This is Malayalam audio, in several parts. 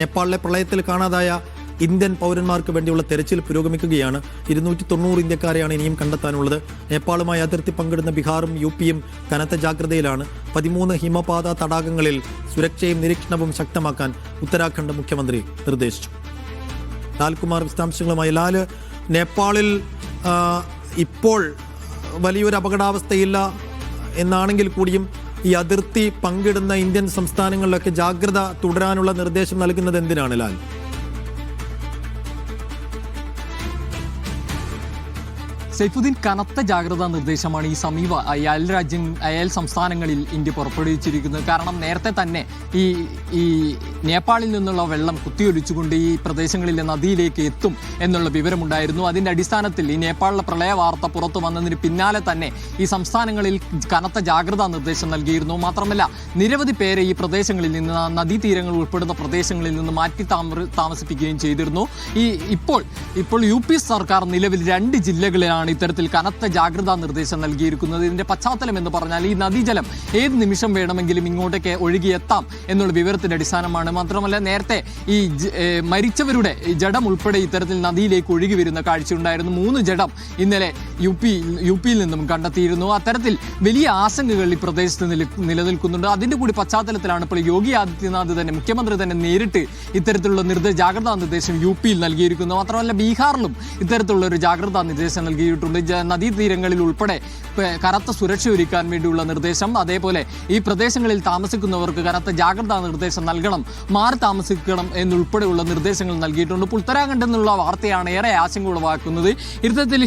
നേപ്പാളിലെ പ്രളയത്തിൽ കാണാതായ ഇന്ത്യൻ പൗരന്മാർക്ക് വേണ്ടിയുള്ള തെരച്ചിൽ പുരോഗമിക്കുകയാണ്. 290 ഇന്ത്യക്കാരെയാണ് ഇനിയും കണ്ടെത്താനുള്ളത്. നേപ്പാളുമായി അതിർത്തി പങ്കിടുന്ന ബീഹാറും യുപിയും കനത്ത ജാഗ്രതയിലാണ്. 13 ഹിമപാത തടാകങ്ങളിൽ സുരക്ഷയും നിരീക്ഷണവും ശക്തമാക്കാൻ ഉത്തരാഖണ്ഡ് മുഖ്യമന്ത്രി നിർദ്ദേശിച്ചു. ലാൽകുമാർ വിശദാംശങ്ങളുമായി. ലാല്, നേപ്പാളിൽ ഇപ്പോൾ വലിയൊരു അപകടാവസ്ഥയില്ല എന്നാണെങ്കിൽ കൂടിയും ഈ അതിർത്തി പങ്കിടുന്ന ഇന്ത്യൻ സംസ്ഥാനങ്ങളിലൊക്കെ ജാഗ്രത തുടരാനുള്ള നിർദ്ദേശം നൽകുന്നത് എന്തിനാണ് ലാൽ? സൈഫുദ്ദീൻ, കനത്ത ജാഗ്രതാ നിർദ്ദേശമാണ് ഈ സമീപ അയൽ സംസ്ഥാനങ്ങളിൽ ഇന്ത്യ പുറപ്പെടുവിച്ചിരിക്കുന്നത്. കാരണം നേരത്തെ തന്നെ ഈ നേപ്പാളിൽ നിന്നുള്ള വെള്ളം കുത്തിയൊലിച്ചുകൊണ്ട് ഈ പ്രദേശങ്ങളിലെ നദിയിലേക്ക് എത്തും എന്നുള്ള വിവരമുണ്ടായിരുന്നു. അതിൻ്റെ അടിസ്ഥാനത്തിൽ ഈ നേപ്പാളിലെ പ്രളയ വാർത്ത പുറത്തു വന്നതിന് പിന്നാലെ തന്നെ ഈ സംസ്ഥാനങ്ങളിൽ കനത്ത ജാഗ്രതാ നിർദ്ദേശം നൽകിയിരുന്നു. മാത്രമല്ല, നിരവധി പേരെ ഈ പ്രദേശങ്ങളിൽ നിന്ന്, നദീതീരങ്ങൾ ഉൾപ്പെടുന്ന പ്രദേശങ്ങളിൽ നിന്ന് മാറ്റി താമസിപ്പിക്കുകയും ചെയ്തിരുന്നു. ഇപ്പോൾ യു പി സർക്കാർ നിലവിൽ 2 ജില്ലകളിലാണ് ഇത്തരത്തിൽ കനത്ത ജാഗ്രതാ നിർദ്ദേശം നൽകിയിരിക്കുന്നത്. ഇതിന്റെ പശ്ചാത്തലം എന്ന് പറഞ്ഞാൽ ഈ നദീജലം ഏത് നിമിഷം വേണമെങ്കിലും ഇങ്ങോട്ടേക്ക് ഒഴുകിയെത്താം എന്നുള്ള വിവരത്തിന്റെ അടിസ്ഥാനമാണ്. മാത്രമല്ല, നേരത്തെ ഈ മരിച്ചവരുടെ ജഡം ഉൾപ്പെടെ ഇത്തരത്തിൽ നദിയിലേക്ക് ഒഴുകി വരുന്ന കാഴ്ചയുണ്ടായിരുന്നു. 3 ജഡം ഇന്നലെ യു പിയിൽ നിന്നും കണ്ടെത്തിയിരുന്നു. അത്തരത്തിൽ വലിയ ആശങ്കകൾ ഈ പ്രദേശത്ത് നിലനിൽക്കുന്നുണ്ട്. അതിന്റെ കൂടി പശ്ചാത്തലത്തിലാണ് ഇപ്പോൾ യോഗി ആദിത്യനാഥ് തന്നെ, മുഖ്യമന്ത്രി തന്നെ നേരിട്ട് ഇത്തരത്തിലുള്ള ജാഗ്രതാ നിർദ്ദേശം യു പിയിൽ നൽകിയിരിക്കുന്നു. മാത്രമല്ല, ബീഹാറിലും ഇത്തരത്തിലുള്ള ഒരു ജാഗ്രതാ നിർദ്ദേശം നൽകിയിട്ടുണ്ട്. നദീതീരങ്ങളിൽ ഉൾപ്പെടെ കനത്ത സുരക്ഷ ഒരുക്കാൻ വേണ്ടിയുള്ള നിർദ്ദേശം. അതേപോലെ ഈ പ്രദേശങ്ങളിൽ താമസിക്കുന്നവർക്ക് കനത്ത ജാഗ്രതാ നിർദ്ദേശം നൽകണം, മാറി താമസിക്കണം എന്നുൾപ്പെടെയുള്ള നിർദ്ദേശങ്ങൾ നൽകിയിട്ടുണ്ട്. ഇപ്പോൾ ഉത്തരാഖണ്ഡിൽ നിന്നുള്ള വാർത്തയാണ് ഏറെ ആശങ്ക ഉളവാക്കുന്നത്. ഇത്തരത്തിൽ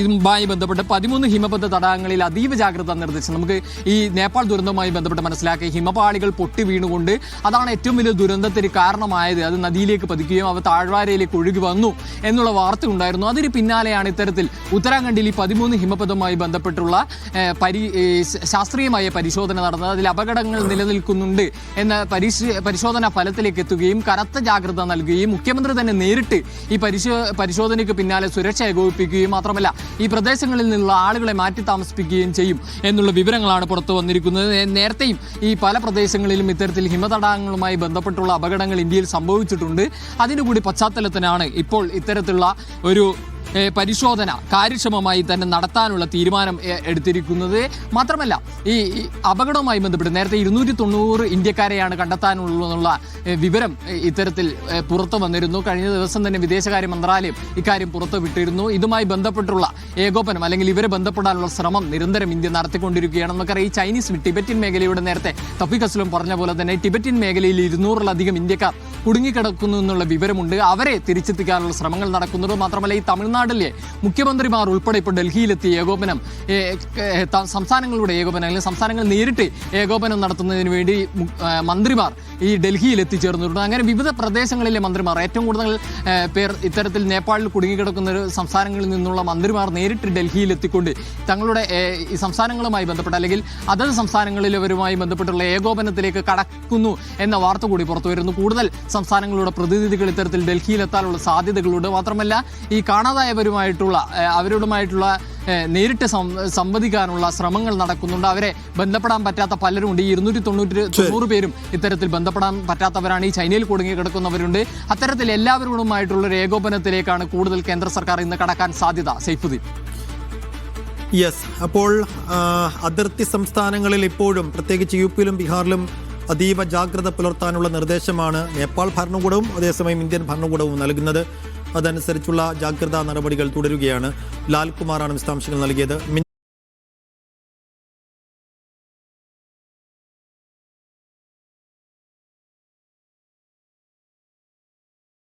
ഇതുമായി ബന്ധപ്പെട്ട് 13 ഹിമപഥ തടാകങ്ങളിൽ അതീവ ജാഗ്രതാ നിർദ്ദേശം. നമുക്ക് ഈ നേപ്പാൾ ദുരന്തവുമായി ബന്ധപ്പെട്ട് മനസ്സിലാക്കി, ഹിമപാളികൾ പൊട്ടി വീണുകൊണ്ട് അതാണ് ഏറ്റവും വലിയ ദുരന്തത്തിന് കാരണമായത്. അത് നദിയിലേക്ക് പതിക്കുകയും അവ താഴ്വാരയിലേക്ക് ഒഴുകി വന്നു എന്നുള്ള വാർത്ത ഉണ്ടായിരുന്നു. അതിന് പിന്നാലെയാണ് ഇത്തരത്തിൽ ഉത്തരാഖണ്ഡിൽ ഈ 13 ഹിമപഥവുമായി ബന്ധപ്പെട്ടുള്ള ശാസ്ത്രീയമായ പരിശോധന നടന്നത്. അതിൽ അപകടങ്ങൾ നിലനിൽക്കുന്നുണ്ട് എന്ന പരിശോധനാ ഫലത്തിലേക്ക് എത്തുകയും കനത്ത ജാഗ്രത നൽകുകയും മുഖ്യമന്ത്രി തന്നെ നേരിട്ട് ഈ പരിശോധനയ്ക്ക് പിന്നാലെ സുരക്ഷ ഏകോപിപ്പിക്കുകയും മാത്രമല്ല ഈ പ്രദേശങ്ങളിൽ നിന്നുള്ള ആളുകളെ മാറ്റി താമസിപ്പിക്കുകയും ചെയ്യും എന്നുള്ള വിവരങ്ങളാണ് പുറത്തു വന്നിരിക്കുന്നത്. നേരത്തെയും ഈ പല പ്രദേശങ്ങളിലും ഇത്തരത്തിൽ ഹിമതടാകങ്ങളുമായി ബന്ധപ്പെട്ടുള്ള അപകടങ്ങൾ ഇന്ത്യയിൽ സംഭവിച്ചിട്ടുണ്ട്. അതിനുകൂടി പശ്ചാത്തലത്തിനാണ് ഇപ്പോൾ ഇത്തരത്തിലുള്ള ഒരു പരിശോധന കാര്യക്ഷമമായി തന്നെ നടത്താനുള്ള തീരുമാനം എടുത്തിരിക്കുന്നത്. മാത്രമല്ല, ഈ അപകടവുമായി ബന്ധപ്പെട്ട് നേരത്തെ 290 ഇന്ത്യക്കാരെയാണ് കണ്ടെത്താനുള്ള വിവരം ഇത്തരത്തിൽ പുറത്തു വന്നിരുന്നു. കഴിഞ്ഞ ദിവസം തന്നെ വിദേശകാര്യ മന്ത്രാലയം ഇക്കാര്യം പുറത്തു വിട്ടിരുന്നു. ഇതുമായി ബന്ധപ്പെട്ടുള്ള ഏകോപനം അല്ലെങ്കിൽ ഇവരെ ബന്ധപ്പെടാനുള്ള ശ്രമം നിരന്തരം ഇന്ത്യ നടത്തിക്കൊണ്ടിരിക്കുകയാണ്. നമുക്കറിയാം, ഈ ചൈനീസ് ടിബറ്റൻ മേഖലയുടെ നേരത്തെ തഫീഖ് അസ്ലം പറഞ്ഞ പോലെ തന്നെ ടിബറ്റൻ മേഖലയിൽ 200-ലധികം ഇന്ത്യക്കാർ കുടുങ്ങിക്കിടക്കുന്നു എന്നുള്ള വിവരമുണ്ട്. അവരെ തിരിച്ചെത്തിക്കാനുള്ള ശ്രമങ്ങൾ നടക്കുന്നുണ്ട്. മാത്രമല്ല, ഈ തമിഴ്നാട്ടിലെ മുഖ്യമന്ത്രിമാർ ഉൾപ്പെടെ ഇപ്പോൾ ഡൽഹിയിലെത്തി ഏകോപനം, സംസ്ഥാനങ്ങളുടെ ഏകോപനം അല്ലെങ്കിൽ സംസ്ഥാനങ്ങൾ നേരിട്ട് ഏകോപനം നടത്തുന്നതിന് വേണ്ടി മന്ത്രിമാർ ഈ ഡൽഹിയിൽ എത്തിച്ചേർന്നിട്ടുണ്ട്. അങ്ങനെ വിവിധ പ്രദേശങ്ങളിലെ മന്ത്രിമാർ, ഏറ്റവും കൂടുതൽ പേർ ഇത്തരത്തിൽ നേപ്പാളിൽ കുടുങ്ങിക്കിടക്കുന്ന സംസ്ഥാനങ്ങളിൽ നിന്നുള്ള മന്ത്രിമാർ നേരിട്ട് ഡൽഹിയിൽ എത്തിക്കൊണ്ട് തങ്ങളുടെ ഈ സംസ്ഥാനങ്ങളുമായി ബന്ധപ്പെട്ട അല്ലെങ്കിൽ അതത് സംസ്ഥാനങ്ങളിലവരുമായി ബന്ധപ്പെട്ടുള്ള ഏകോപനത്തിലേക്ക് കടക്കുന്നു എന്ന വാർത്ത കൂടി പുറത്തു വരുന്നു. കൂടുതൽ സംസ്ഥാനങ്ങളുടെ പ്രതിനിധികൾ ഇത്തരത്തിൽ ഡൽഹിയിലെത്താനുള്ള സാധ്യതകളുണ്ട്. മാത്രമല്ല, ഈ അവരുമായിട്ടുള്ള നേരിട്ട് സംവദിക്കാനുള്ള ശ്രമങ്ങൾ നടക്കുന്നുണ്ട്. അവരെ ബന്ധപ്പെടാൻ പറ്റാത്ത പലരുമുണ്ട്. ഈ 290 പേരും ഇത്തരത്തിൽ ബന്ധപ്പെടാൻ പറ്റാത്തവരാണ്. ഈ ചൈനയിൽ കുടുങ്ങി കിടക്കുന്നവരുണ്ട്. അത്തരത്തിൽ എല്ലാവരോടുമായിട്ടുള്ള ഒരു ഏകോപനത്തിലേക്കാണ് കൂടുതൽ കേന്ദ്ര സർക്കാർ ഇന്ന് കടക്കാൻ സാധ്യത. സൈഫുദ്ദീൻ. യെസ്, അപ്പോൾ അതിർത്തി സംസ്ഥാനങ്ങളിൽ ഇപ്പോഴും പ്രത്യേകിച്ച് യു പിയിലും ബീഹാറിലും അതീവ ജാഗ്രത പുലർത്താനുള്ള നിർദ്ദേശമാണ് നേപ്പാൾ ഭരണകൂടവും അതേസമയം ഇന്ത്യൻ ഭരണകൂടവും നൽകുന്നത്. അതനുസരിച്ചുള്ള ജാഗ്രതാ നടപടികൾ തുടരുകയാണ്. ലാൽകുമാറാണ് വിശദാംശങ്ങൾ നൽകിയത്.